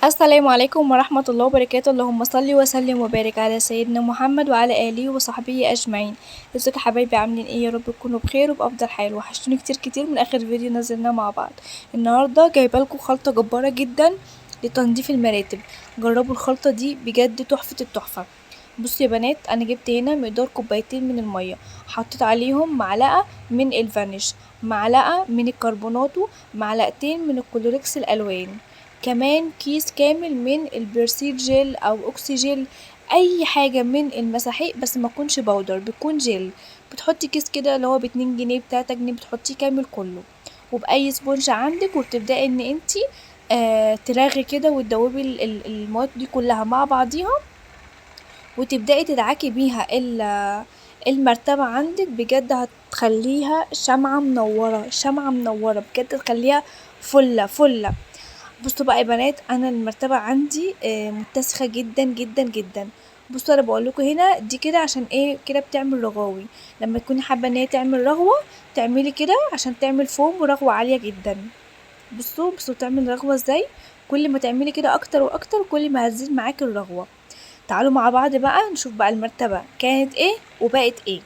السلام عليكم ورحمة الله وبركاته. اللهم صل وسلم وبارك على سيدنا محمد وعلى آله وصحبه أجمعين. ازيكم يا حبايبي، عاملين ايه؟ يا رب تكونوا بخير وبأفضل حال. وحشتوني كتير كتير من آخر فيديو نزلناه مع بعض. النهاردة جايبالكم خلطة جبارة جدا لتنظيف المراتب. جربوا الخلطة دي بجد تحفة التحفة. بصوا يا بنات، انا جبت هنا مقدار كوبايتين من المية، حطيت عليهم معلقة من الفانيش، معلقة من الكربوناتو، معلقتين من الكلوركس الالوان، كمان كيس كامل من البرسيل جيل او اوكسي جيل، اي حاجة من المساحيق بس ما تكونش باودر، بتكون جيل. بتحطي كيس كده اللي هو ب2 جنيه ب3 جنيه، بتحطيه كامل كله، وبأي سبونج عندك، وبتبدأي ان انتي ترغي كده وتدوبي المواد دي كلها مع بعضيها، وتبدأي تدعكي بيها المرتبة عندك. بجد هتخليها شمعة منورة، شمعة منورة بجد، تخليها فلة فلة. بصوا بقى يا بنات، انا المرتبة عندي متسخة جدا جدا جدا. بصوا انا بقولكوا هنا دي كده عشان ايه؟ كده بتعمل رغاوي. لما تكوني حابة ان هي تعمل رغوة، تعملي كده عشان تعمل فوم ورغوة عالية جدا. بصوا تعمل رغوة ازاي. كل ما تعملي كده اكتر واكتر، كل ما هتزيد معاكي الرغوة. تعالوا مع بعض بقى نشوف بقى المرتبة كانت ايه وبقت ايه.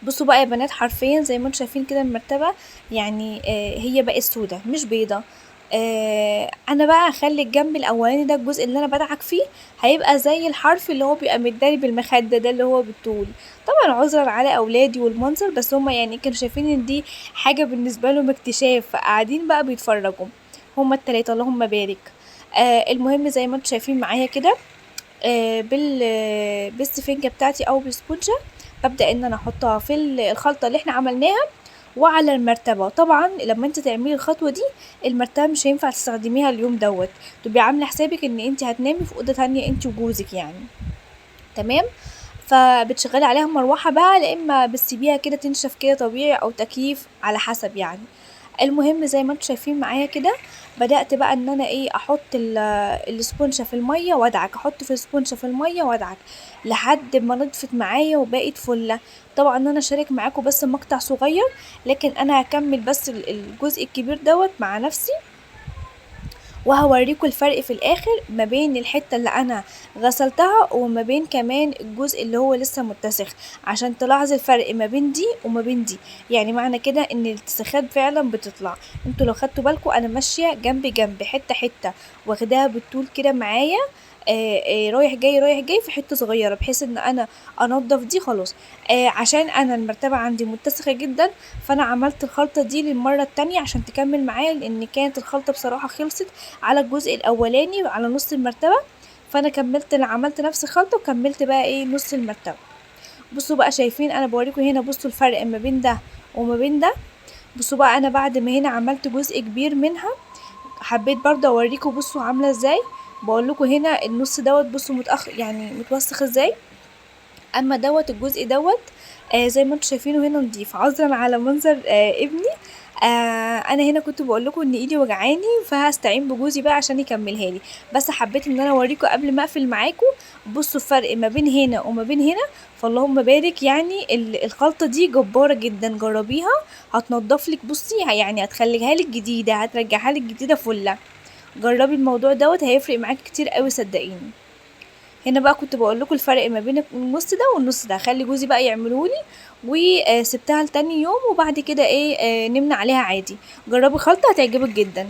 بصوا بقى يا بنات، حرفيا زي ما انتم شايفين كده المرتبة، يعني هي بقت سودة مش بيضة. انا بقى هخلي الجنب الاولاني ده، الجزء اللي انا بدعك فيه، هيبقى زي الحرف اللي هو بيبقى متداري بالمخدة ده اللي هو بالطول. طبعا عذرا على اولادي والمنظر، بس هما يعني كانوا شايفين ان دي حاجة بالنسبة لهم اكتشاف، فقاعدين بقى بيتفرجوا هما التلاتة اللهم بارك. المهم زي ما انتم شايفين معايا كده، بالسفنجة بتاعتي او بالسبونجة، ببدأ ان انا احطها في الخلطة اللي احنا عملناها وعلى المرتبة. طبعا لما انت تعملي الخطوة دي، المرتبة مش هينفع تستخدميها اليوم دوت، تبقي عاملة حسابك ان انت هتنامي في اوضة تانية انت وجوزك يعني. تمام. فبتشغلي عليها مروحة بقى، لا اما بتسيبيها كده تنشف كده طبيعي، او تكييف على حسب يعني. المهم زي ما انتم شايفين معايا كده، بدأت بقى ان انا ايه، احط السبونشة في المية وادعك، احط في السبونشة في المية وادعك لحد ما نضفت معايا وبقت فلة. طبعا انا شارك معاكم بس مقطع صغير، لكن انا هكمل بس الجزء الكبير دوت مع نفسي، وهوريكم الفرق في الاخر ما بين الحتة اللي انا غسلتها وما بين كمان الجزء اللي هو لسه متسخ، عشان تلاحظي الفرق ما بين دي وما بين دي. يعني معنى كده ان الاتساخات فعلا بتطلع. انتوا لو خدتوا بالكم انا ماشية جنب جنب، حتة حتة، واخداها بالطول كده معايا، رايح جاي رايح جاي في حته صغيره، بحيث ان انا انضف دي خلاص. عشان انا المرتبه عندي متسخه جدا، فانا عملت الخلطه دي للمره التانية عشان تكمل معايا، لان كانت الخلطه بصراحه خلصت على الجزء الاولاني على نص المرتبه. فانا كملت، انا عملت نفس الخلطه وكملت بقى ايه نص المرتبه. بصوا بقى شايفين، انا بوريكم هنا، بصوا الفرق ما بين ده وما بين ده. بصوا بقى انا بعد ما هنا عملت جزء كبير منها، حبيت برضه اوريكم بصوا عامله ازاي. بقول لكم هنا النص دوت، بصوا متأخر يعني متوسخ ازاي، اما دوت الجزء دوت زي ما انتم شايفينه هنا نضيف. عذرا على منظر ابني. انا هنا كنت بقول لكم ان ايدي وجعاني، فهستعين بجوزي بقى عشان يكملها لي، بس حبيت ان انا اوريكم قبل ما اقفل معاكم. بصوا الفرق ما بين هنا وما بين هنا. فاللهم بارك، يعني الخلطه دي جباره جدا، جربيها. هتنضف لك، بصي يعني هتخليها لك جديده، هترجعها لك جديده فله. جربي الموضوع دوت، هيفرق معاكي كتير قوي صدقيني. هنا بقى كنت بقول لكم الفرق ما بين النص ده والنص ده، خلي جوزي بقى يعملولي، وسبتها لتاني يوم، وبعد كده ايه نمنا عليها عادي. جربي خلطة هتعجبك جدا.